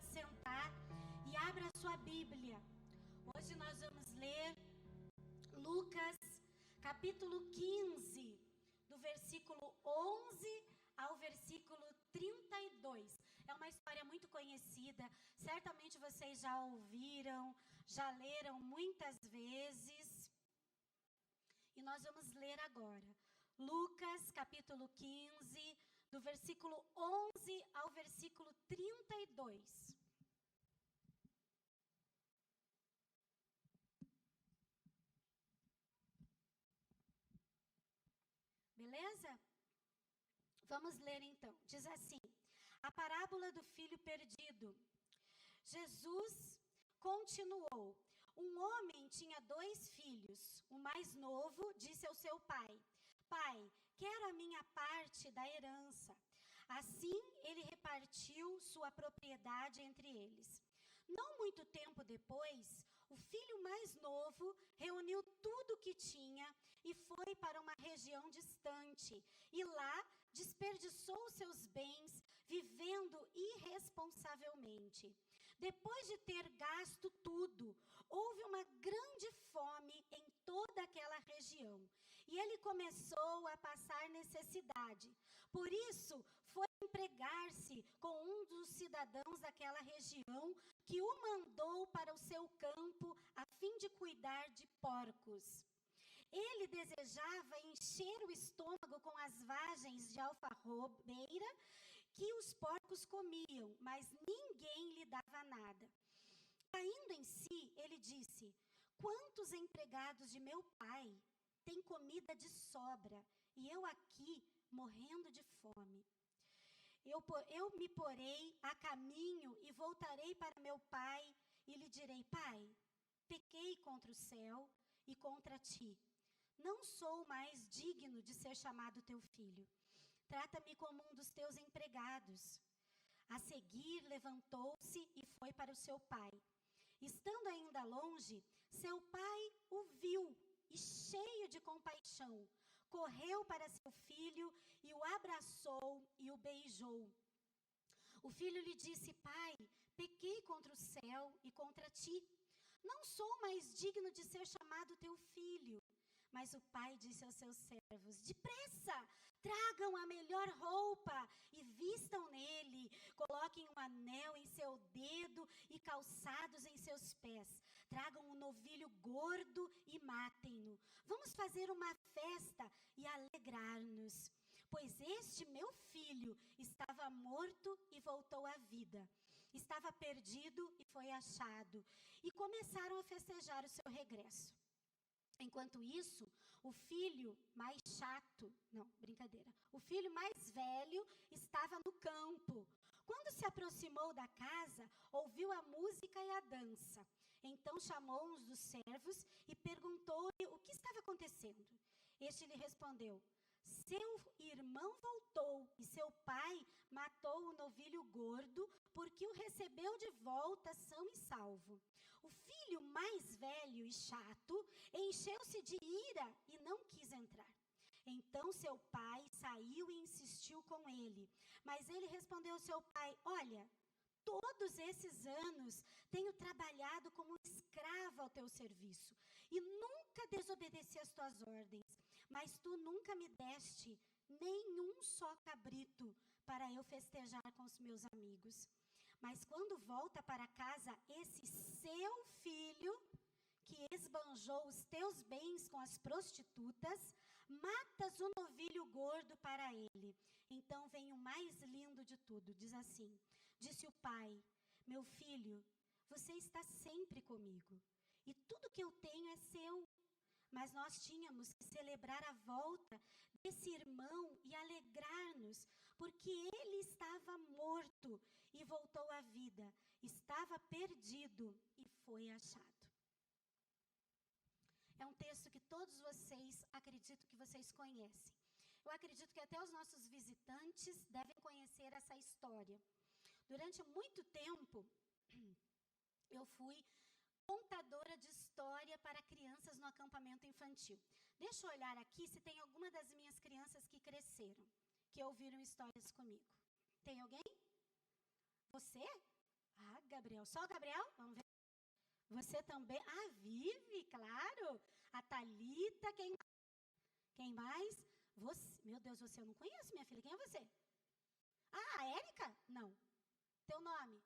pode sentar e abra a sua Bíblia. Hoje nós vamos ler Lucas, capítulo 15, do versículo 11 ao versículo 32. É uma história muito conhecida, certamente vocês já ouviram, já leram muitas vezes. E nós vamos ler agora. Lucas, capítulo 15, do versículo 11 ao versículo 32. Beleza? Vamos ler então. Diz assim: a parábola do filho perdido. Jesus continuou: um homem tinha 2 filhos. O mais novo disse ao seu pai: Pai, quero a minha parte da herança. Assim, ele repartiu sua propriedade entre eles. Não muito tempo depois, o filho mais novo reuniu tudo o que tinha e foi para uma região distante. E lá desperdiçou seus bens, vivendo irresponsavelmente. Depois de ter gasto tudo, houve uma grande fome em toda aquela região. E ele começou a passar necessidade. Por isso, foi empregar-se com um dos cidadãos daquela região, que o mandou para o seu campo a fim de cuidar de porcos. Ele desejava encher o estômago com as vagens de alfarrobeira que os porcos comiam, mas ninguém lhe dava nada. Caindo em si, ele disse: quantos empregados de meu pai têm comida de sobra, e eu aqui morrendo de fome? Eu me porei a caminho e voltarei para meu pai e lhe direi: Pai, pequei contra o céu e contra ti. Não sou mais digno de ser chamado teu filho. Trata-me como um dos teus empregados. A seguir, levantou-se e foi para o seu pai. Estando ainda longe, seu pai o viu e, cheio de compaixão, correu para seu filho e o abraçou e o beijou. O filho lhe disse: Pai, pequei contra o céu e contra ti. Não sou mais digno de ser chamado teu filho. Mas o pai disse aos seus servos: depressa, tragam a melhor roupa e vistam nele. Coloquem um anel em seu dedo e calçados em seus pés. Tragam um novilho gordo e matem-no. Vamos fazer uma festa e alegrar-nos. Pois este meu filho estava morto e voltou à vida. Estava perdido e foi achado. E começaram a festejar o seu regresso. Enquanto isso, o filho mais o filho mais velho estava no campo. Quando se aproximou da casa, ouviu a música e a dança. Então chamou um dos servos e perguntou-lhe o que estava acontecendo. Este lhe respondeu: seu irmão voltou e seu pai matou o novilho gordo porque o recebeu de volta são e salvo. O filho mais velho e chato encheu-se de ira e não quis entrar. Então seu pai saiu e insistiu com ele. Mas ele respondeu ao seu pai: olha, todos esses anos tenho trabalhado como escrava ao teu serviço e nunca desobedeci às tuas ordens, mas tu nunca me deste nenhum só cabrito para eu festejar com os meus amigos. Mas quando volta para casa esse seu filho, que esbanjou os teus bens com as prostitutas, matas o novilho gordo para ele. Então vem o mais lindo de tudo, diz assim: disse o pai: meu filho, você está sempre comigo, e tudo que eu tenho é seu. Mas nós tínhamos que celebrar a volta desse irmão e alegrar-nos, porque ele estava morto e voltou à vida, estava perdido e foi achado. É um texto que todos vocês, acredito que vocês conhecem. Eu acredito que até os nossos visitantes devem conhecer essa história. Durante muito tempo, eu fui contadora de história para crianças no acampamento infantil. Deixa eu olhar aqui se tem alguma das minhas crianças que cresceram, que ouviram histórias comigo. Tem alguém? Você? Ah, Gabriel. Só Gabriel? Vamos ver. Você também. Ah, Vive, claro. A Thalita, quem mais? Você. Meu Deus, você eu não conheço, minha filha. Quem é você? Ah, a Érica? Não. Teu nome?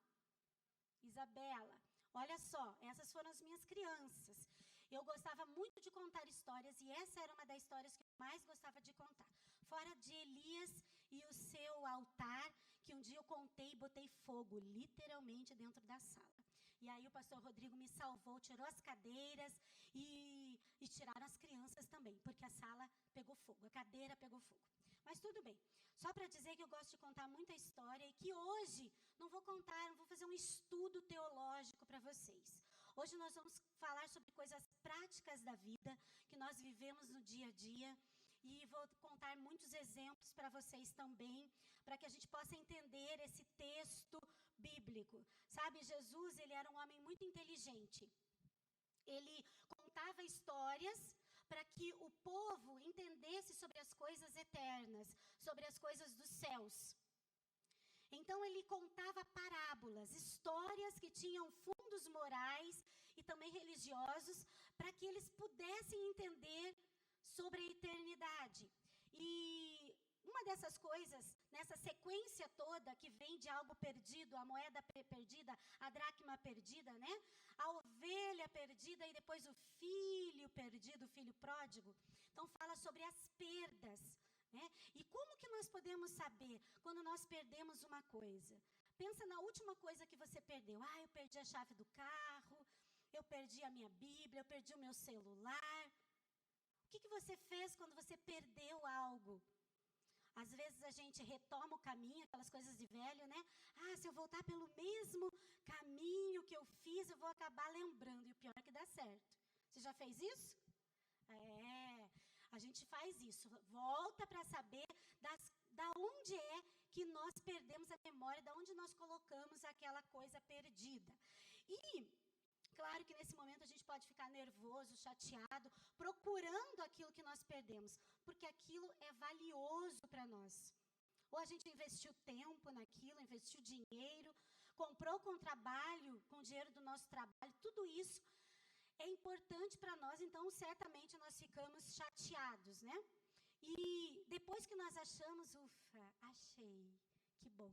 Isabela. Olha só, essas foram as minhas crianças. Eu gostava muito de contar histórias e essa era uma das histórias que eu mais gostava de contar. Fora de Elias e o seu altar, que um dia eu contei e botei fogo, literalmente dentro da sala. E aí o pastor Rodrigo me salvou, tirou as cadeiras e tiraram as crianças também, porque a sala pegou fogo, a cadeira pegou fogo. Mas tudo bem. Só para dizer que eu gosto de contar muita história e que hoje não vou fazer um estudo teológico para vocês. Hoje nós vamos falar sobre coisas práticas da vida que nós vivemos no dia a dia e vou contar muitos exemplos para vocês também, para que a gente possa entender esse texto bíblico. Sabe, Jesus, ele era um homem muito inteligente. Ele contava histórias para que o povo entendesse sobre as coisas eternas, sobre as coisas dos céus. Então ele contava parábolas, histórias que tinham fundos morais e também religiosos, para que eles pudessem entender sobre a eternidade. E uma dessas coisas, nessa sequência toda que vem de algo perdido, a moeda perdida, a dracma perdida, né? A ovelha perdida e depois o filho perdido, o filho pródigo. Então fala sobre as perdas, né? E como que nós podemos saber quando nós perdemos uma coisa? Pensa na última coisa que você perdeu. Ah, eu perdi a chave do carro, eu perdi a minha Bíblia, eu perdi o meu celular. O que você fez quando você perdeu algo? Às vezes a gente retoma o caminho, aquelas coisas de velho, né? Ah, se eu voltar pelo mesmo caminho que eu fiz, eu vou acabar lembrando. E o pior é que dá certo. Você já fez isso? É, a gente faz isso. Volta para saber da onde é que nós perdemos a memória, da onde nós colocamos aquela coisa perdida. E claro que nesse momento a gente pode ficar nervoso, chateado, procurando aquilo que nós perdemos, porque aquilo é valioso para nós. Ou a gente investiu tempo naquilo, investiu dinheiro, comprou com trabalho, com o dinheiro do nosso trabalho, tudo isso é importante para nós, então certamente nós ficamos chateados, né? E depois que nós achamos, ufa, achei, que bom,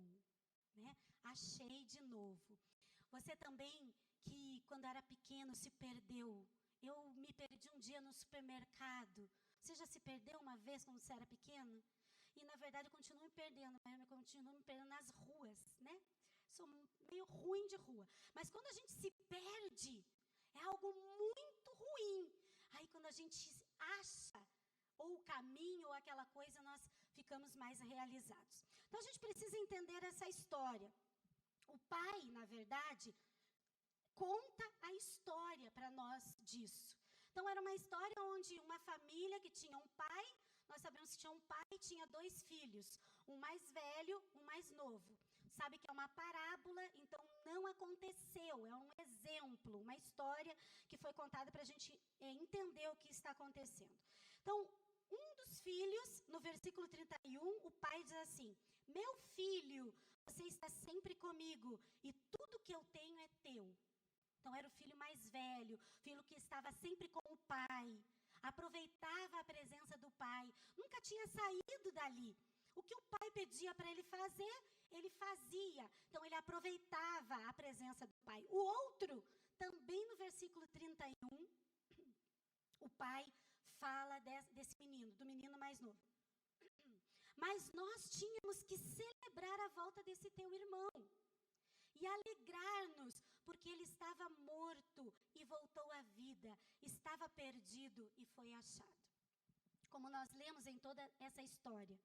né? Achei de novo. Você também, que quando era pequeno se perdeu. Eu me perdi um dia no supermercado. Você já se perdeu uma vez quando você era pequeno? E na verdade eu continuo me perdendo, mas eu continuo me perdendo nas ruas, né? Sou meio ruim de rua. Mas quando a gente se perde, é algo muito ruim. Aí quando a gente acha ou o caminho ou aquela coisa, nós ficamos mais realizados. Então a gente precisa entender essa história. O pai, na verdade, conta a história para nós disso. Então, era uma história onde uma família que tinha um pai, nós sabemos que tinha um pai e tinha 2 filhos, um mais velho, um mais novo. Sabe que é uma parábola, então não aconteceu, é um exemplo, uma história que foi contada para a gente entender o que está acontecendo. Então, um dos filhos, no versículo 31, o pai diz assim: meu filho, você está sempre comigo e tudo que eu tenho é teu. Então era o filho mais velho, filho que estava sempre com o pai, aproveitava a presença do pai, nunca tinha saído dali. O que o pai pedia para ele fazer, ele fazia. Então ele aproveitava a presença do pai. O outro, também no versículo 31, o pai fala desse menino, do menino mais novo. Mas nós tínhamos que celebrar a volta desse teu irmão e alegrar-nos, porque ele estava morto e voltou à vida, estava perdido e foi achado. Como nós lemos em toda essa história,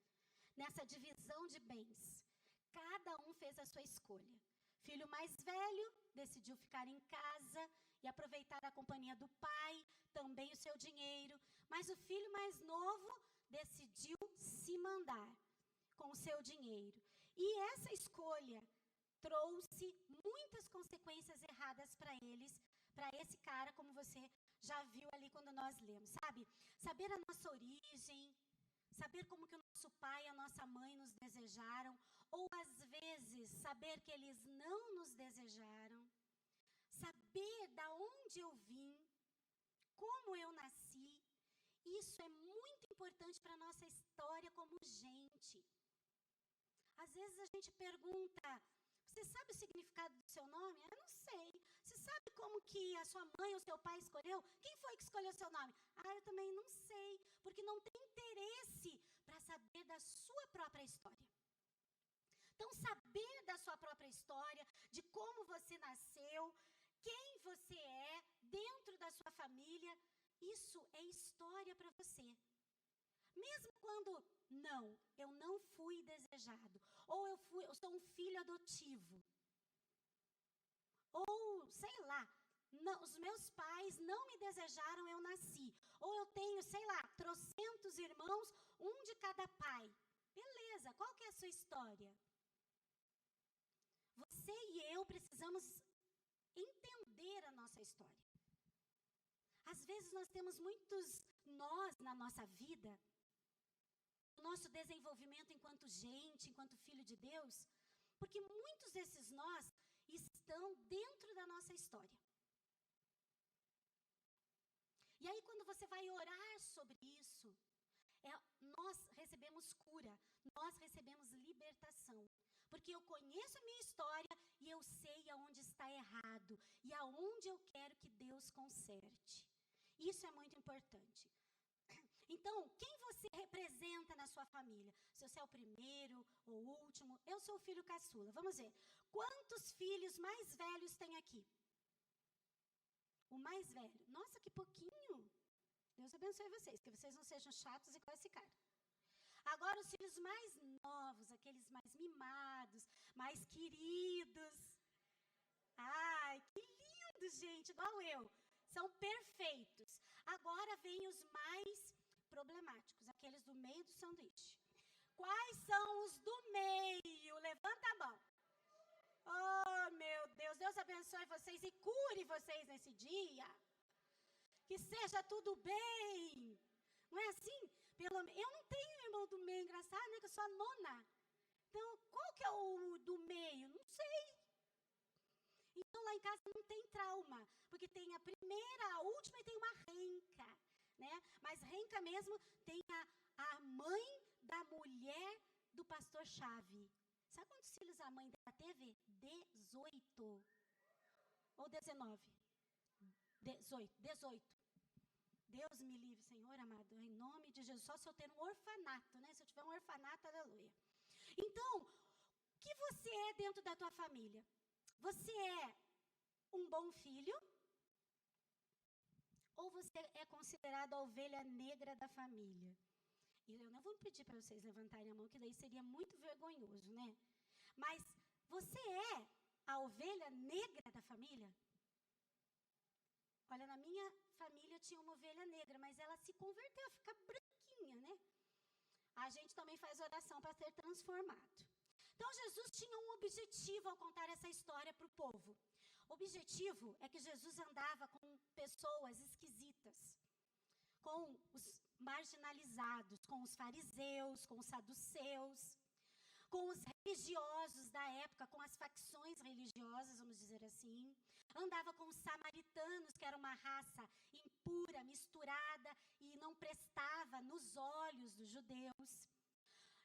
nessa divisão de bens, cada um fez a sua escolha. Filho mais velho decidiu ficar em casa e aproveitar a companhia do pai, também o seu dinheiro, mas o filho mais novo decidiu se mandar com o seu dinheiro. E essa escolha trouxe muitas consequências erradas para eles, para esse cara, como você já viu ali quando nós lemos, sabe? Saber a nossa origem, saber como que o nosso pai e a nossa mãe nos desejaram, ou às vezes saber que eles não nos desejaram, saber da onde eu vim, como eu nasci. Isso é muito importante para a nossa história como gente. Às vezes a gente pergunta: você sabe o significado do seu nome? Eu não sei. Você sabe como que a sua mãe ou seu pai escolheu? Quem foi que escolheu seu nome? Eu também não sei, porque não tem interesse para saber da sua própria história. Então, saber da sua própria história, de como você nasceu, quem você é dentro da sua família, isso é história para você. Mesmo quando eu não fui desejado, ou eu sou um filho adotivo, ou sei lá, não, os meus pais não me desejaram, eu nasci, ou eu tenho, sei lá, trocentos irmãos, um de cada pai. Beleza, qual que é a sua história? Você e eu precisamos entender a nossa história. Às vezes nós temos muitos nós na nossa vida, o nosso desenvolvimento enquanto gente, enquanto filho de Deus, porque muitos desses nós estão dentro da nossa história. E aí quando você vai orar sobre isso, nós recebemos cura, nós recebemos libertação. Porque eu conheço a minha história e eu sei aonde está errado e aonde eu quero que Deus conserte. Isso é muito importante. Então, quem você representa na sua família? Se você é o primeiro ou o último, eu sou o filho caçula. Vamos ver. Quantos filhos mais velhos tem aqui? O mais velho. Nossa, que pouquinho. Deus abençoe vocês, que vocês não sejam chatos igual esse cara. Agora, os filhos mais novos, aqueles mais mimados, mais queridos. Ai, que lindo, gente, igual eu. São perfeitos. Agora vem os mais problemáticos, aqueles do meio do sanduíche. Quais são os do meio? Levanta a mão. Oh, meu Deus, Deus abençoe vocês e cure vocês nesse dia. Que seja tudo bem. Não é assim? Eu não tenho irmão do meio, engraçado, né? Que eu sou a nona. Então, qual que é o do meio? Não sei. Então, lá em casa não tem trauma, porque tem a primeira, a última e tem uma renca, né? Mas renca mesmo tem a mãe da mulher do pastor Chave. Sabe quantos filhos a mãe dela teve? 18. Ou 19? 18. Deus me livre, Senhor amado, em nome de Jesus. Só se eu ter um orfanato, né? Se eu tiver um orfanato, aleluia. Então, o que você é dentro da tua família? Você é um bom filho? Ou você é considerado a ovelha negra da família? E eu não vou pedir para vocês levantarem a mão, que daí seria muito vergonhoso, né? Mas você é a ovelha negra da família? Olha, na minha família tinha uma ovelha negra, mas ela se converteu a ficar branquinha, né? A gente também faz oração para ser transformado. Então, Jesus tinha um objetivo ao contar essa história para o povo. O objetivo é que Jesus andava com pessoas esquisitas, com os marginalizados, com os fariseus, com os saduceus, com os religiosos da época, com as facções religiosas, vamos dizer assim. Andava com os samaritanos, que era uma raça impura, misturada e não prestava nos olhos dos judeus.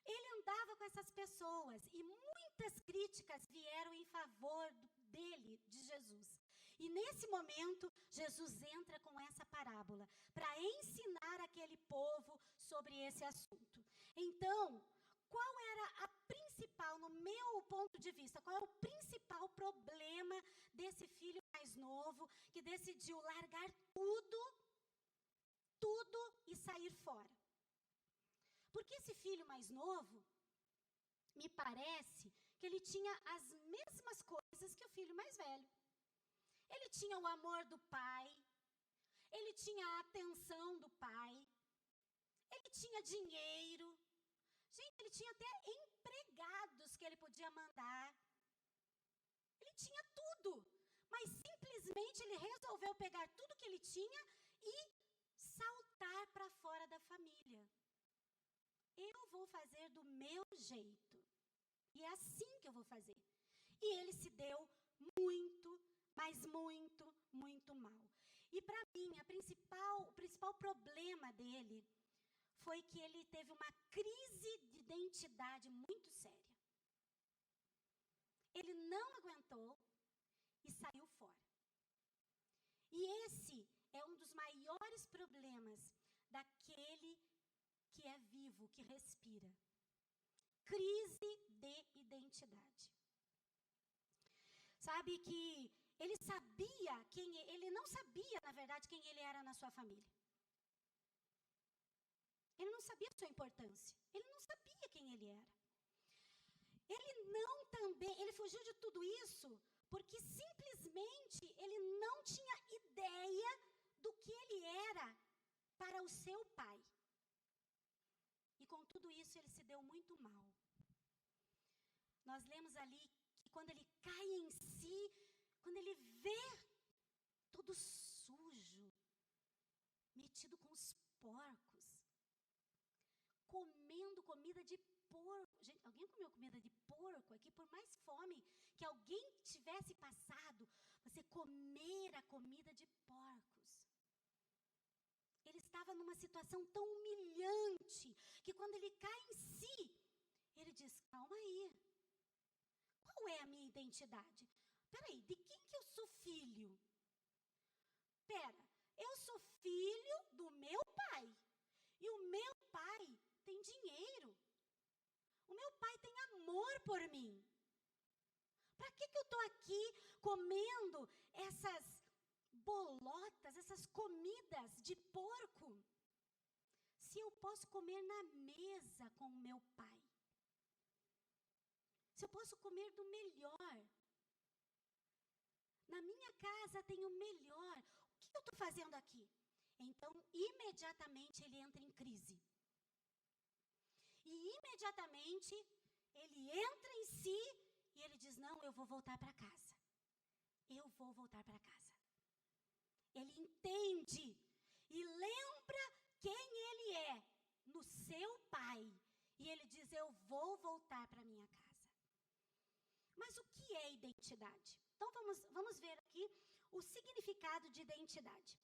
Ele andava com essas pessoas e muitas críticas vieram em favor dele, de Jesus. E nesse momento, Jesus entra com essa parábola para ensinar aquele povo sobre esse assunto. Então, qual era a principal, no meu ponto de vista, qual é o principal problema desse filho mais novo que decidiu largar tudo e sair fora? Porque esse filho mais novo, me parece que ele tinha as mesmas coisas que o filho mais velho. Ele tinha o amor do pai, ele tinha a atenção do pai, ele tinha dinheiro. Gente, ele tinha até empregados que ele podia mandar. Ele tinha tudo, mas simplesmente ele resolveu pegar tudo que ele tinha e saltar para fora da família. fazer do meu jeito. E é assim que eu vou fazer. E ele se deu muito, mas muito, muito mal. E para mim, o principal problema dele foi que ele teve uma crise de identidade muito séria. Ele não aguentou e saiu fora. E esse é um dos maiores problemas daquele que é vivo, que respira. Crise de identidade. Sabe que ele não sabia, na verdade, quem ele era na sua família. Ele não sabia a sua importância. Ele não sabia quem ele era. Ele fugiu de tudo isso porque simplesmente ele não tinha ideia do que ele era para o seu pai. E com tudo isso ele se deu muito mal. Nós lemos ali que quando ele cai em si, quando ele vê todo sujo, metido com os porcos, comendo comida de porco. Gente, alguém comeu comida de porco aqui? Por mais fome que alguém tivesse passado, você comer a comida de porcos. Ele estava numa situação tão humilhante, que quando ele cai em si, ele diz, calma aí, qual é a minha identidade? Peraí, de quem que eu sou filho? Eu sou filho do meu pai, e o meu pai tem dinheiro, o meu pai tem amor por mim. Para que eu estou aqui comendo essas bolotas, essas comidas de porco, se eu posso comer na mesa com o meu pai? Se eu posso comer do melhor? Na minha casa tem o melhor. O que eu estou fazendo aqui? Então, imediatamente ele entra em crise. E imediatamente ele entra em si e ele diz, não, eu vou voltar para casa. Eu vou voltar para casa. Ele entende e lembra quem ele é no seu pai. E ele diz, eu vou voltar para minha casa. Mas o que é identidade? Então vamos ver aqui o significado de identidade.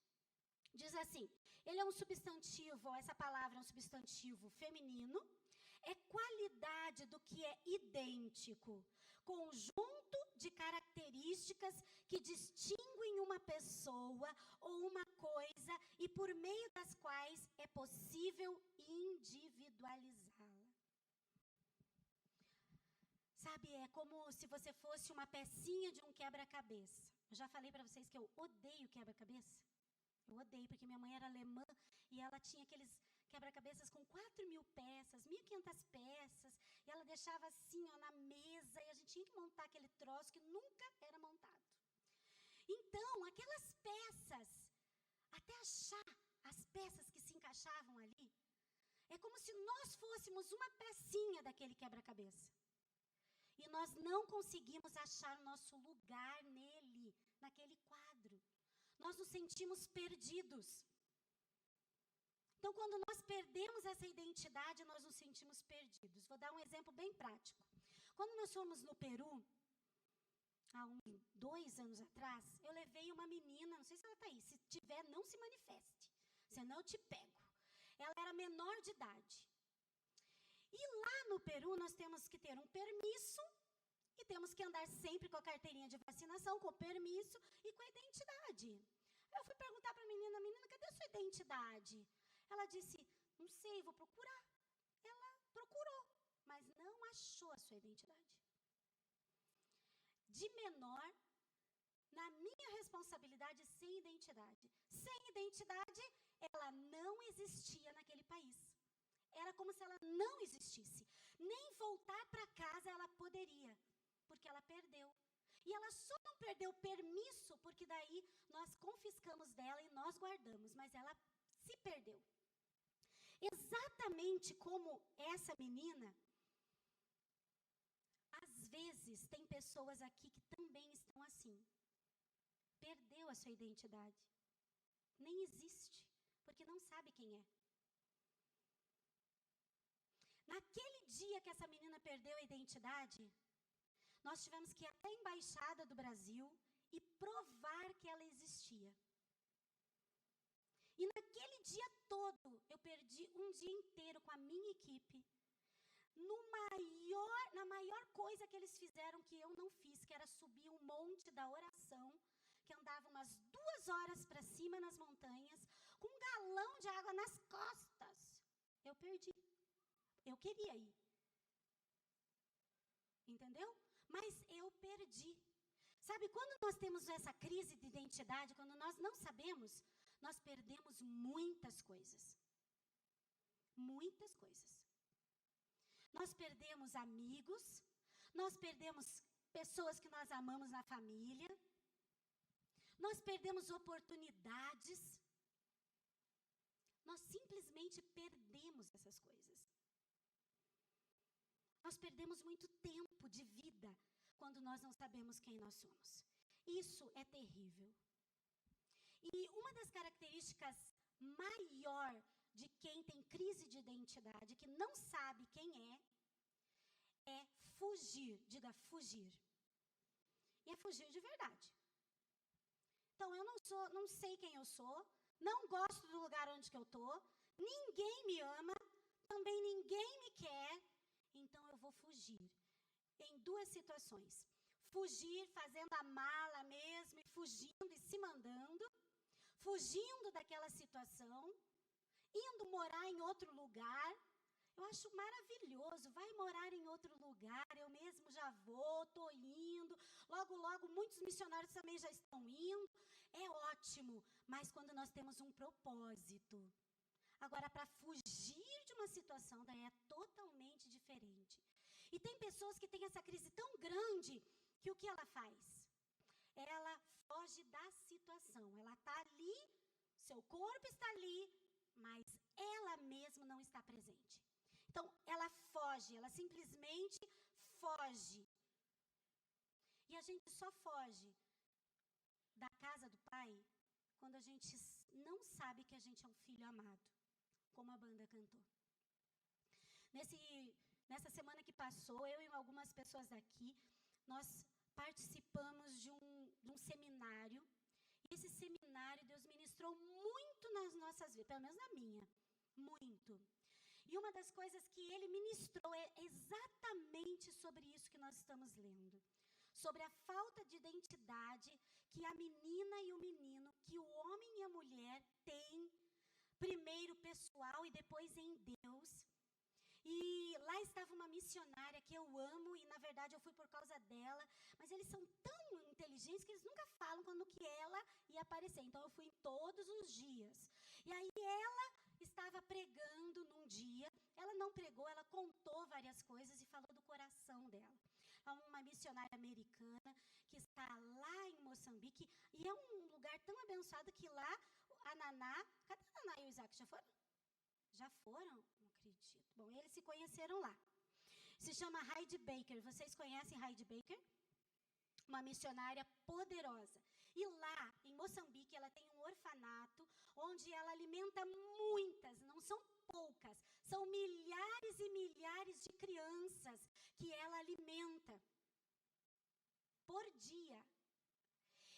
Diz assim, ele é um substantivo, essa palavra é um substantivo feminino, é qualidade do que é idêntico, conjunto de características que distinguem uma pessoa ou uma coisa e por meio das quais é possível individualizá-la. Sabe, é como se você fosse uma pecinha de um quebra-cabeça. Eu já falei para vocês que eu odeio quebra-cabeça. Eu odeio, porque minha mãe era alemã e ela tinha aqueles quebra-cabeças com 4.000 peças, 1.500 peças, e ela deixava assim, ó, na mesa, e a gente tinha que montar aquele troço que nunca era montado. Então, aquelas peças, até achar as peças que se encaixavam ali, é como se nós fôssemos uma pecinha daquele quebra-cabeça. E nós não conseguimos achar o nosso lugar nele, naquele quadro. Nós nos sentimos perdidos. Então, quando nós perdemos essa identidade, nós nos sentimos perdidos. Vou dar um exemplo bem prático. Quando nós fomos no Peru, há 2 anos atrás, eu levei uma menina, não sei se ela está aí, se tiver, não se manifeste, senão eu te pego. Ela era menor de idade. E lá no Peru, nós temos que ter um permisso e temos que andar sempre com a carteirinha de vacinação, com o permisso e com a identidade. Eu fui perguntar para a menina, cadê a sua identidade? Ela disse, não sei, vou procurar. Ela procurou, mas não achou a sua identidade. De menor, na minha responsabilidade, sem identidade. Sem identidade, ela não existia naquele país. Era como se ela não existisse. Nem voltar para casa ela poderia, porque ela perdeu. E ela só não perdeu permisso, porque daí nós confiscamos dela e nós guardamos, mas ela se perdeu. Exatamente como essa menina, às vezes tem pessoas aqui que também estão assim. Perdeu a sua identidade. Nem existe, porque não sabe quem é. Naquele dia que essa menina perdeu a identidade, nós tivemos que ir até a embaixada do Brasil e provar que ela existia. E naquele dia todo, eu perdi um dia inteiro com a minha equipe, na maior coisa que eles fizeram que eu não fiz, que era subir um monte da oração, que andava umas 2 horas para cima nas montanhas, com um galão de água nas costas. Eu perdi. Eu queria ir. Entendeu? Mas eu perdi. Sabe, quando nós temos essa crise de identidade, quando nós não sabemos, nós perdemos muitas coisas. Muitas coisas. Nós perdemos amigos, nós perdemos pessoas que nós amamos na família, nós perdemos oportunidades, nós simplesmente perdemos essas coisas. Nós perdemos muito tempo de vida quando nós não sabemos quem nós somos. Isso é terrível. E uma das características maior de quem tem crise de identidade, que não sabe quem é fugir. Diga, fugir. E é fugir de verdade. Então, eu não sei quem eu sou, não gosto do lugar onde que eu estou, ninguém me ama, também ninguém me quer, então eu vou fugir. Em 2 situações. Fugir fazendo a mala mesmo, e fugindo e se mandando, fugindo daquela situação, indo morar em outro lugar. Eu acho maravilhoso, vai morar em outro lugar, eu mesmo já vou, estou indo, logo, logo, muitos missionários também já estão indo, é ótimo, mas quando nós temos um propósito. Agora, para fugir de uma situação, daí é totalmente diferente. E tem pessoas que têm essa crise tão grande, que o que ela faz? Ela foge da situação, ela está ali, seu corpo está ali, mas ela mesma não está presente. Então, ela foge, ela simplesmente foge. E a gente só foge da casa do Pai quando a gente não sabe que a gente é um filho amado, como a banda cantou. Nessa semana que passou, eu e algumas pessoas daqui, nós participamos de um seminário. E esse seminário, Deus ministrou muito nas nossas vidas, pelo menos na minha, muito. E uma das coisas que ele ministrou é exatamente sobre isso que nós estamos lendo. Sobre a falta de identidade que a menina e o menino, que o homem e a mulher têm, primeiro pessoal e depois em Deus. E lá estava uma missionária que eu amo, e na verdade eu fui por causa dela, mas eles são tão inteligentes que eles nunca falam quando que ela ia aparecer. Então eu fui em todos os dias. E aí ela estava pregando num dia, ela não pregou, ela contou várias coisas e falou do coração dela. Uma missionária americana que está lá em Moçambique, e é um lugar tão abençoado que lá a Naná, cadê a Naná e o Isaac? Já foram? Já foram? Não acredito. Bom, eles se conheceram lá. Se chama Heidi Baker. Vocês conhecem Heidi Baker? Uma missionária poderosa. E lá, em Moçambique, ela tem um orfanato onde ela alimenta muitas, não são poucas, são milhares e milhares de crianças que ela alimenta por dia.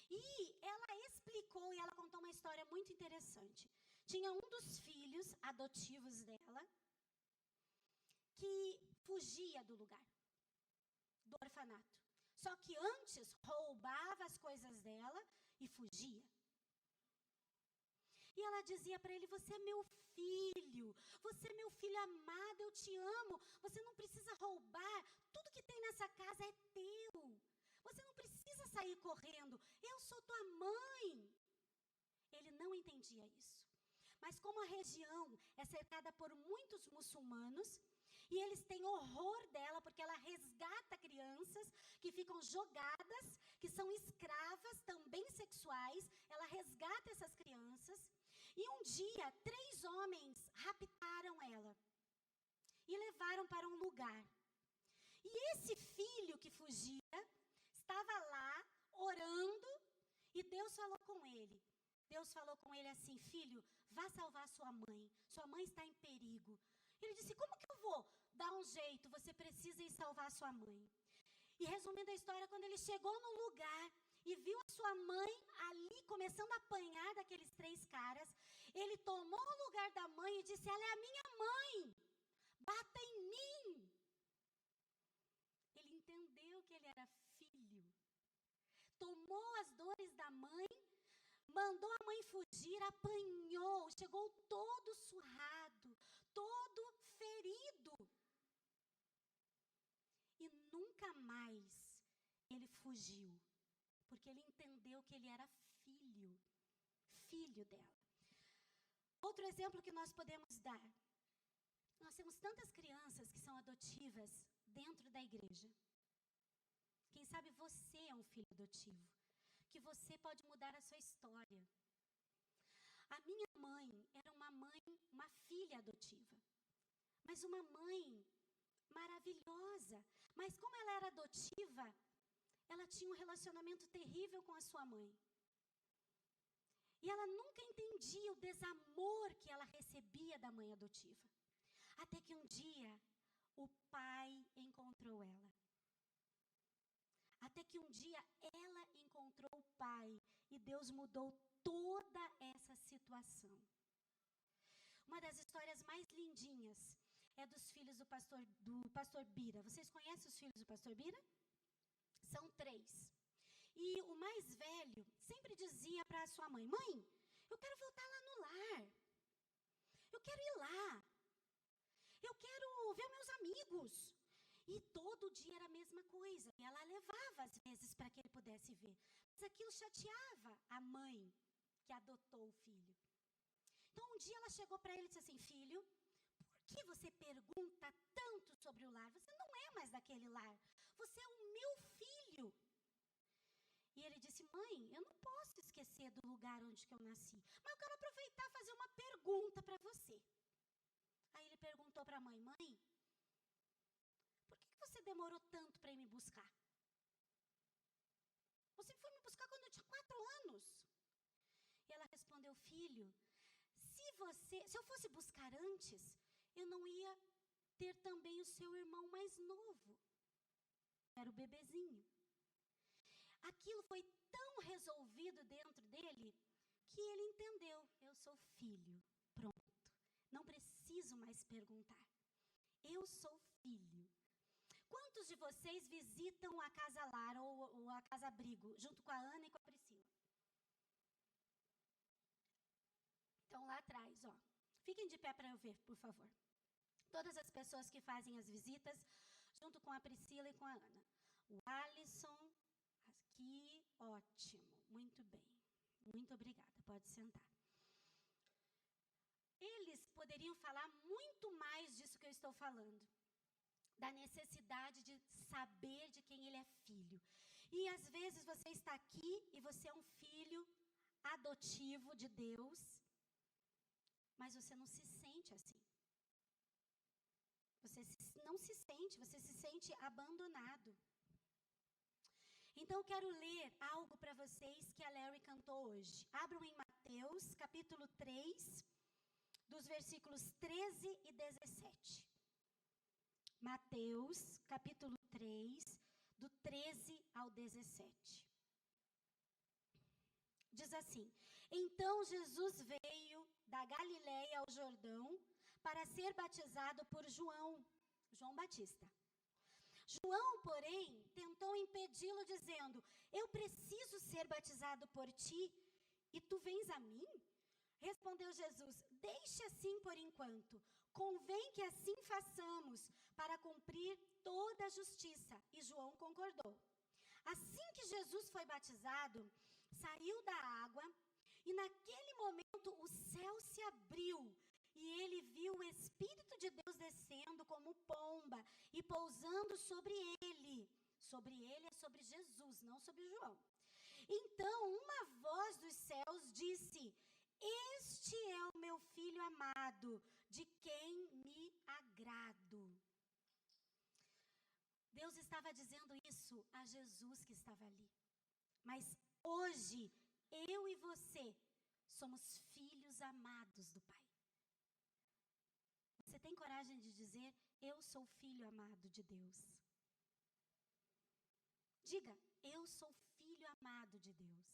E ela explicou, e ela contou uma história muito interessante. Tinha um dos filhos adotivos dela que fugia do lugar, do orfanato. Só que antes roubava as coisas dela e fugia. E ela dizia para ele: você é meu filho, você é meu filho amado, eu te amo, você não precisa roubar, tudo que tem nessa casa é teu. Você não precisa sair correndo, eu sou tua mãe. Ele não entendia isso. Mas como a região é cercada por muitos muçulmanos, e eles têm horror dela, porque ela resgata crianças que ficam jogadas, que são escravas, também sexuais, ela resgata essas crianças, e um dia 3 homens raptaram ela, e levaram para um lugar. E esse filho que fugia, estava lá, orando, e Deus falou com ele. Deus falou com ele assim: filho, vá salvar sua mãe está em perigo. Ele disse: como que eu vou? dá um jeito, você precisa ir salvar sua mãe. E resumindo a história, quando ele chegou no lugar e viu a sua mãe ali começando a apanhar daqueles 3 caras, ele tomou o lugar da mãe e disse: ela é a minha mãe, bata em mim. Ele entendeu que ele era filho, tomou as dores da mãe, mandou a mãe fugir, apanhou, chegou todo surrado, todo ferido. E nunca mais ele fugiu, porque ele entendeu que ele era filho dela. Outro exemplo que nós podemos dar, nós temos tantas crianças que são adotivas dentro da igreja. Quem sabe você é um filho adotivo, que você pode mudar a sua história. A minha mãe era uma filha adotiva, mas uma mãe maravilhosa. Mas como ela era adotiva, ela tinha um relacionamento terrível com a sua mãe. E ela nunca entendia o desamor que ela recebia da mãe adotiva. Até que um dia, o pai encontrou ela. Até que um dia, ela encontrou o pai. E Deus mudou toda essa situação. Uma das histórias mais lindinhas é dos filhos do pastor Bira. Vocês conhecem os filhos do pastor Bira? São 3. E o mais velho sempre dizia para a sua mãe: mãe, eu quero voltar lá no lar. Eu quero ir lá. Eu quero ver meus amigos. E todo dia era a mesma coisa. E ela levava às vezes para que ele pudesse ver. Mas aquilo chateava a mãe que adotou o filho. Então um dia ela chegou para ele e disse assim: filho, por que você pergunta tanto sobre o lar? Você não é mais daquele lar. Você é o meu filho. E ele disse: mãe, eu não posso esquecer do lugar onde que eu nasci. Mas eu quero aproveitar e fazer uma pergunta para você. Aí ele perguntou para a mãe: mãe, por que você demorou tanto para ir me buscar? Você foi me buscar quando eu tinha 4 anos. E ela respondeu: filho, se eu fosse buscar antes, eu não ia ter também o seu irmão mais novo. Era o bebezinho. Aquilo foi tão resolvido dentro dele que ele entendeu: eu sou filho, pronto. Não preciso mais perguntar. Eu sou filho. Quantos de vocês visitam a Casa Lar ou a Casa Abrigo, junto com a Ana e com a Priscila? Estão lá atrás, ó. Fiquem de pé para eu ver, por favor. Todas as pessoas que fazem as visitas, junto com a Priscila e com a Ana. O Alisson, aqui, ótimo, muito bem. Muito obrigada, pode sentar. Eles poderiam falar muito mais disso que eu estou falando. Da necessidade de saber de quem ele é filho. E às vezes você está aqui e você é um filho adotivo de Deus, mas você não se sente assim. Você não se sente, você se sente abandonado. Então eu quero ler algo para vocês que a Larry cantou hoje. Abram em Mateus, capítulo 3, dos versículos 13 e 17. Mateus, capítulo 3, do 13 ao 17. Diz assim: então Jesus veio da Galileia ao Jordão para ser batizado por João Batista. João, porém, tentou impedi-lo, dizendo: eu preciso ser batizado por ti, e tu vens a mim? Respondeu Jesus: deixe assim por enquanto. Convém que assim façamos, para cumprir toda a justiça. E João concordou. Assim que Jesus foi batizado, saiu da água, e naquele momento o céu se abriu, e ele viu o Espírito de Deus descendo como pomba e pousando sobre ele. Sobre ele é sobre Jesus, não sobre João. Então uma voz dos céus disse: este é o meu filho amado, de quem me agrado. Deus estava dizendo isso a Jesus que estava ali. Mas hoje, eu e você somos filhos amados do Pai. Você tem coragem de dizer: eu sou filho amado de Deus. Diga, eu sou filho amado de Deus.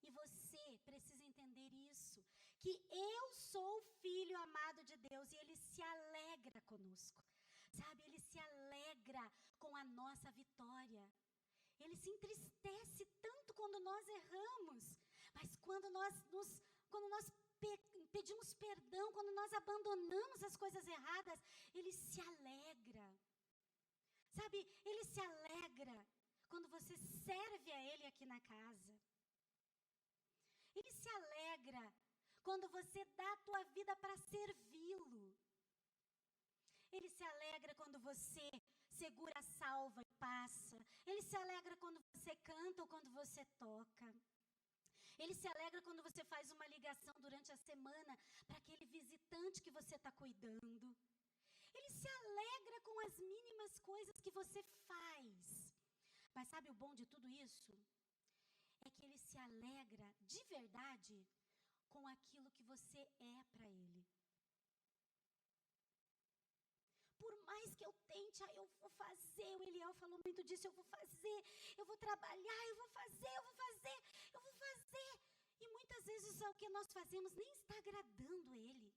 E você precisa entender isso, que eu sou filho amado de Deus e Ele se alegra conosco, sabe? Ele se alegra com a nossa vitória. Ele se entristece tanto quando nós erramos, mas quando nós pedimos perdão, quando nós abandonamos as coisas erradas, Ele se alegra. Sabe, Ele se alegra quando você serve a Ele aqui na casa. Ele se alegra quando você dá a tua vida para servi-lo. Ele se alegra quando você segura a salva e passa. Ele se alegra quando você canta ou quando você toca. Ele se alegra quando você faz uma ligação durante a semana para aquele visitante que você está cuidando. Ele se alegra com as mínimas coisas que você faz. Mas sabe o bom de tudo isso? É que Ele se alegra de verdade com aquilo que você é para Ele. Por mais que eu tente, eu vou fazer, o Eliel falou muito disso, eu vou fazer, eu vou trabalhar, eu vou fazer. E muitas vezes o que nós fazemos nem está agradando Ele.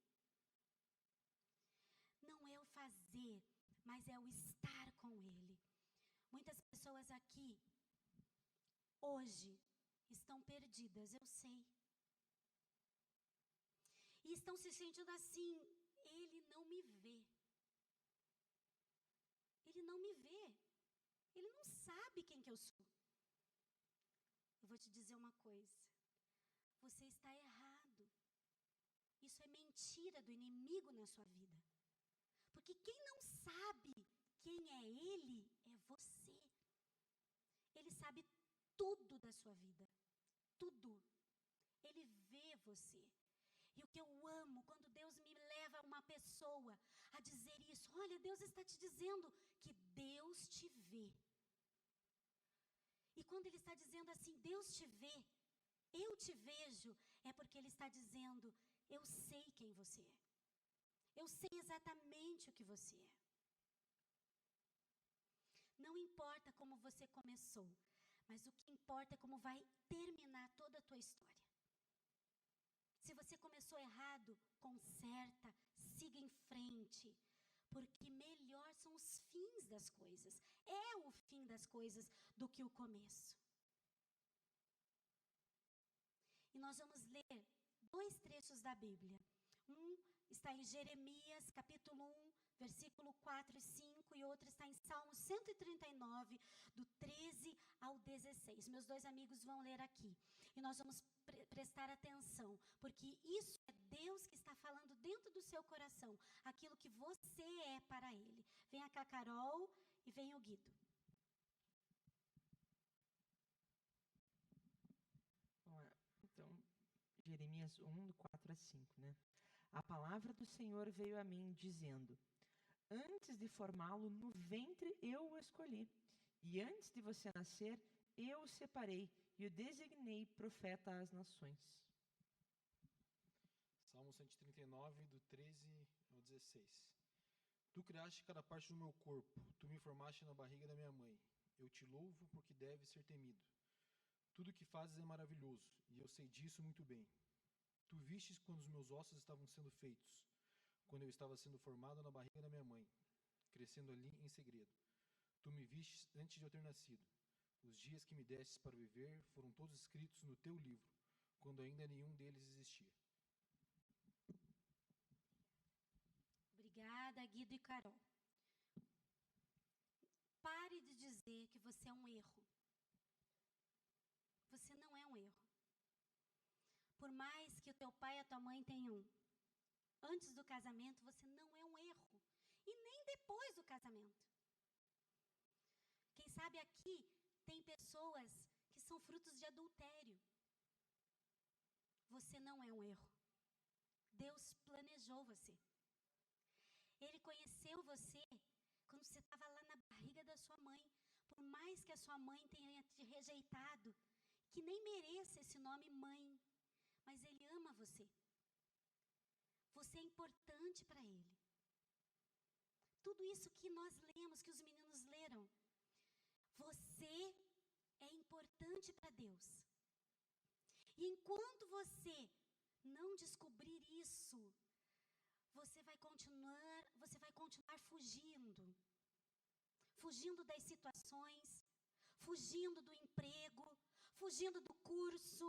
Não é o fazer, mas é o estar com Ele. Muitas pessoas aqui, hoje, estão perdidas, eu sei. E estão se sentindo assim, Ele não me vê. Ele não me vê. Ele não sabe quem que eu sou. Eu vou te dizer uma coisa. Você está errado. Isso é mentira do inimigo na sua vida. Porque quem não sabe quem é Ele, é você. Ele sabe tudo da sua vida. Tudo. Ele vê você. E o que eu amo, quando Deus me leva uma pessoa a dizer isso, olha, Deus está te dizendo que Deus te vê. E quando Ele está dizendo assim, Deus te vê, eu te vejo, é porque Ele está dizendo, eu sei quem você é. Eu sei exatamente o que você é. Não importa como você começou, mas o que importa é como vai terminar toda a tua história. Se você começou errado, conserta, siga em frente, porque melhor são os fins das coisas. É o fim das coisas do que o começo. E nós vamos ler 2 trechos da Bíblia. Um está em Jeremias, capítulo 1, versículo 4 e 5, e outro está em Salmo 139, do 13 ao 16. Meus 2 amigos vão ler aqui. E nós vamos prestar atenção, porque isso é Deus que está falando dentro do seu coração, aquilo que você é para Ele. Vem cá, Carol, e vem o Guido. Então, Jeremias 1, do 4 a 5, né? A palavra do Senhor veio a mim, dizendo: antes de formá-lo no ventre, eu o escolhi. E antes de você nascer, eu o separei e o designei profeta às nações. Salmo 139, do 13 ao 16. Tu criaste cada parte do meu corpo, tu me formaste na barriga da minha mãe. Eu te louvo porque deve ser temido. Tudo que fazes é maravilhoso, e eu sei disso muito bem. Tu vistes quando os meus ossos estavam sendo feitos, quando eu estava sendo formado na barriga da minha mãe, crescendo ali em segredo. Tu me vistes antes de eu ter nascido. Os dias que me destes para viver foram todos escritos no teu livro, quando ainda nenhum deles existia. Obrigada, Guido e Carol. Pare de dizer que você é um erro. Você não é um erro. Por mais que o teu pai e a tua mãe tenham, antes do casamento, você não é um erro. E nem depois do casamento. Quem sabe aqui tem pessoas que são frutos de adultério. Você não é um erro. Deus planejou você. Ele conheceu você quando você estava lá na barriga da sua mãe. Por mais que a sua mãe tenha te rejeitado, que nem mereça esse nome mãe, mas Ele ama você. Você é importante para Ele. Tudo isso que nós lemos, que os meninos leram. Você é importante para Deus. E enquanto você não descobrir isso, você vai continuar fugindo. Fugindo das situações, fugindo do emprego, fugindo do curso.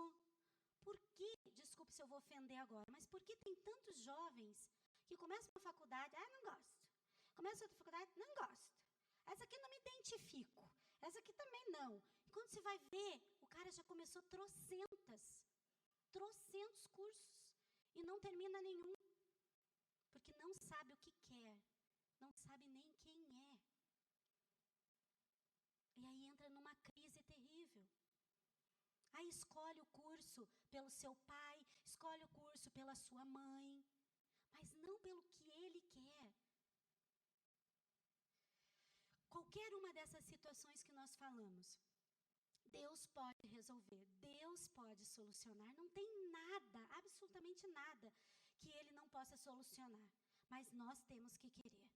Por que, desculpe se eu vou ofender agora, mas por que tem tantos jovens que começam a faculdade, não gosto. Começam a faculdade, não gosto. Essa aqui não me identifico. Essa aqui também não. E quando você vai ver, o cara já começou trocentos cursos e não termina nenhum. Porque não sabe o que quer, não sabe nem quem é. E aí entra numa crise terrível. Aí escolhe o curso pelo seu pai, escolhe o curso pela sua mãe, mas não pelo que ele quer. Qualquer uma dessas situações que nós falamos, Deus pode resolver, Deus pode solucionar. Não tem nada, absolutamente nada, que Ele não possa solucionar. Mas nós temos que querer.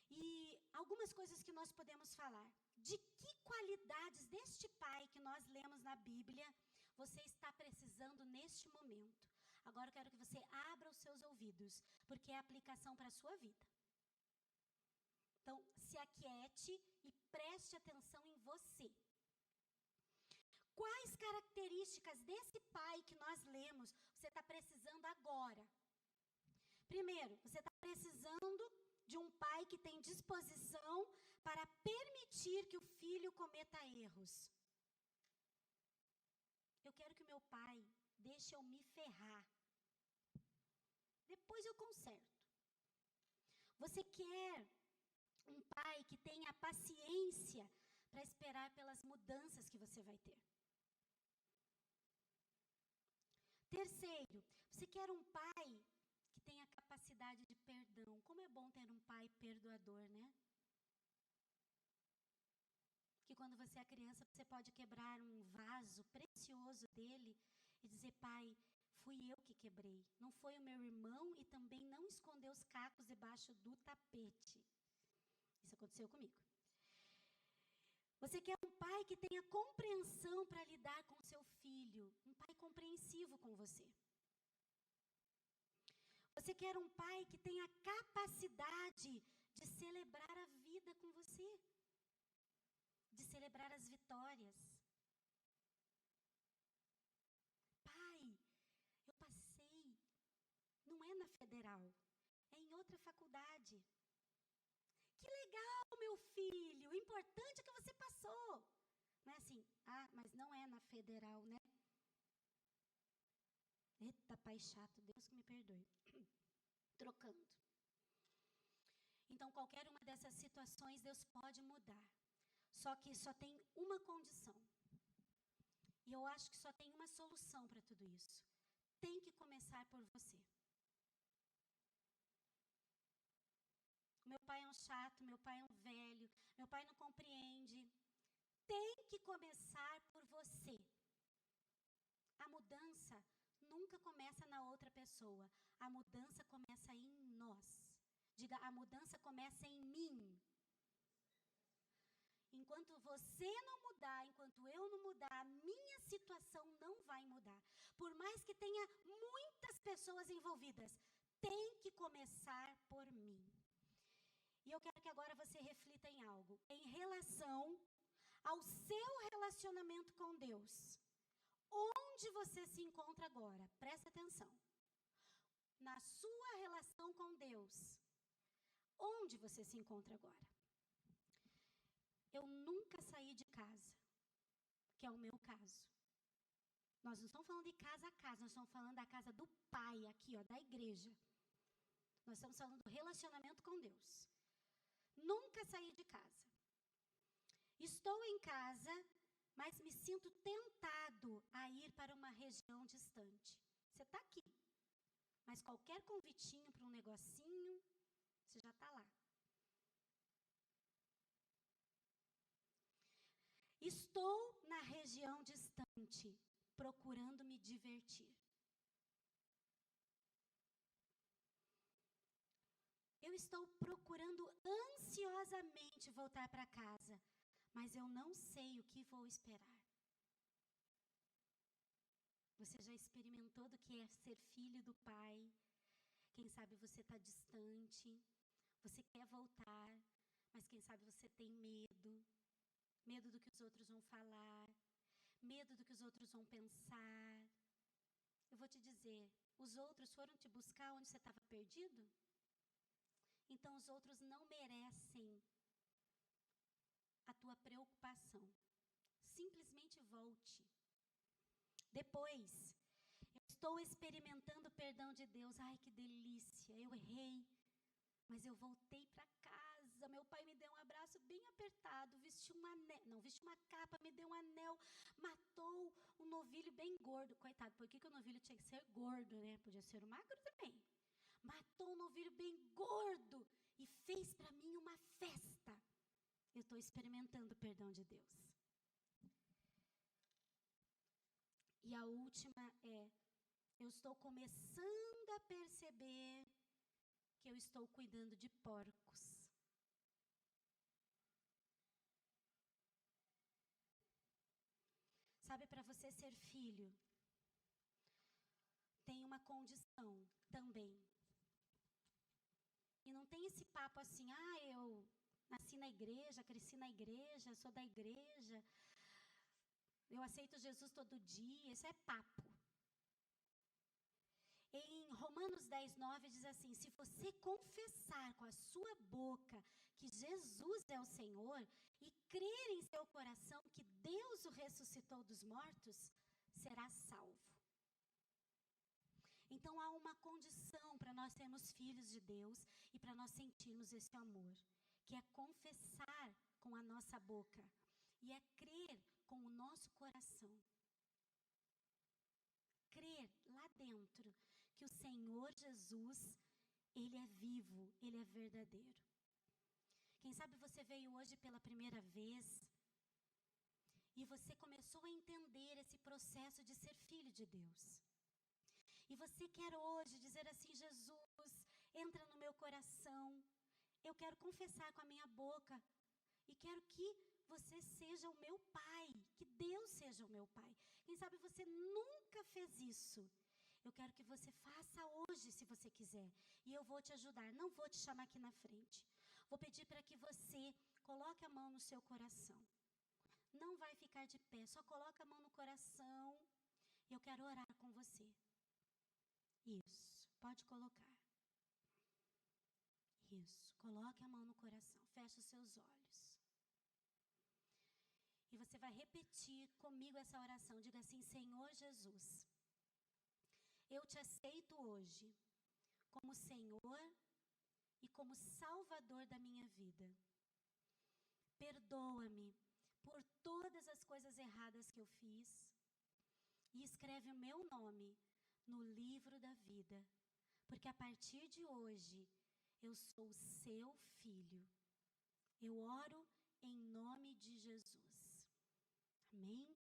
E algumas coisas que nós podemos falar. De que qualidades deste pai que nós lemos na Bíblia você está precisando neste momento? Agora eu quero que você abra os seus ouvidos, porque é aplicação para a sua vida. Então, se aquiete e preste atenção em você. Quais características desse pai que nós lemos você está precisando agora? Primeiro, você está precisando de um pai que tem disposição para permitir que o filho cometa erros. Eu quero que o meu pai deixe eu me ferrar. Depois eu conserto. Você quer um pai que tenha paciência para esperar pelas mudanças que você vai ter. Terceiro, você quer um pai que tenha capacidade de perdão. Como é bom ter um pai perdoador, né? Que quando você é criança, você pode quebrar um vaso precioso dele e dizer, pai, fui eu que quebrei. Não foi o meu irmão e também não escondeu os cacos debaixo do tapete. Isso aconteceu comigo. Você quer um pai que tenha compreensão para lidar com seu filho. Um pai compreensivo com você. Você quer um pai que tenha capacidade de celebrar a vida com você. De celebrar as vitórias. Pai, eu passei. Não é na federal. É em outra faculdade. Que legal, meu filho. O importante é que você passou. Não é assim, mas não é na federal, né? Eita, pai chato, Deus que me perdoe. Trocando. Então, qualquer uma dessas situações, Deus pode mudar. Só que só tem uma condição. E eu acho que só tem uma solução para tudo isso. Tem que começar por você. Meu pai é um chato, meu pai é um velho, meu pai não compreende. Tem que começar por você. A mudança nunca começa na outra pessoa. A mudança começa em nós. Diga, a mudança começa em mim. Enquanto você não mudar, enquanto eu não mudar, a minha situação não vai mudar. Por mais que tenha muitas pessoas envolvidas, tem que começar por mim. E eu quero que agora você reflita em algo. Em relação ao seu relacionamento com Deus. Onde você se encontra agora? Presta atenção. Na sua relação com Deus. Onde você se encontra agora? Eu nunca saí de casa, que é o meu caso. Nós não estamos falando de casa a casa, nós estamos falando da casa do Pai, aqui, da igreja. Nós estamos falando do relacionamento com Deus. Nunca saí de casa. Estou em casa, mas me sinto tentado a ir para uma região distante. Você está aqui, mas qualquer convitinho para um negocinho, você já está lá. Estou na região distante, procurando me divertir. Eu estou procurando ansiosamente voltar para casa, mas eu não sei o que vou esperar. Você já experimentou do que é ser filho do Pai? Quem sabe você está distante, você quer voltar, mas quem sabe você tem medo. Medo do que os outros vão falar, medo do que os outros vão pensar. Eu vou te dizer, os outros foram te buscar onde você estava perdido? Então os outros não merecem a tua preocupação. Simplesmente volte. Depois, eu estou experimentando o perdão de Deus. Ai, que delícia, eu errei, mas eu voltei para casa. Meu pai me deu um abraço bem apertado, vestiu um anel, não, vestiu uma capa, me deu um anel, matou um novilho bem gordo. Coitado, por que o novilho tinha que ser gordo, né? Podia ser o magro também. Matou um novilho bem gordo e fez para mim uma festa. Eu estou experimentando o perdão de Deus. E a última é, eu estou começando a perceber que eu estou cuidando de porcos. Sabe, para você ser filho, tem uma condição também. E não tem esse papo assim, eu nasci na igreja, cresci na igreja, sou da igreja, eu aceito Jesus todo dia, isso é papo. Em Romanos 10:9 diz assim, se você confessar com a sua boca que Jesus é o Senhor e crer em seu coração que Deus o ressuscitou dos mortos, será salvo. Então há uma condição para nós sermos filhos de Deus e para nós sentirmos esse amor, que é confessar com a nossa boca e é crer com o nosso coração. Crer lá dentro que o Senhor Jesus, Ele é vivo, Ele é verdadeiro. Quem sabe você veio hoje pela primeira vez e você começou a entender esse processo de ser filho de Deus. E você quer hoje dizer assim, Jesus, entra no meu coração, eu quero confessar com a minha boca e quero que você seja o meu pai, que Deus seja o meu pai. Quem sabe você nunca fez isso. Eu quero que você faça hoje, se você quiser. E eu vou te ajudar, não vou te chamar aqui na frente. Vou pedir para que você coloque a mão no seu coração. Não vai ficar de pé, só coloca a mão no coração. Eu quero orar com você. Isso, pode colocar. Isso, coloque a mão no coração, feche os seus olhos. E você vai repetir comigo essa oração. Diga assim, Senhor Jesus, eu te aceito hoje como Senhor e como Salvador da minha vida. Perdoa-me por todas as coisas erradas que eu fiz e escreve o meu nome no livro da vida, porque a partir de hoje eu sou seu filho. Eu oro em nome de Jesus. Amém?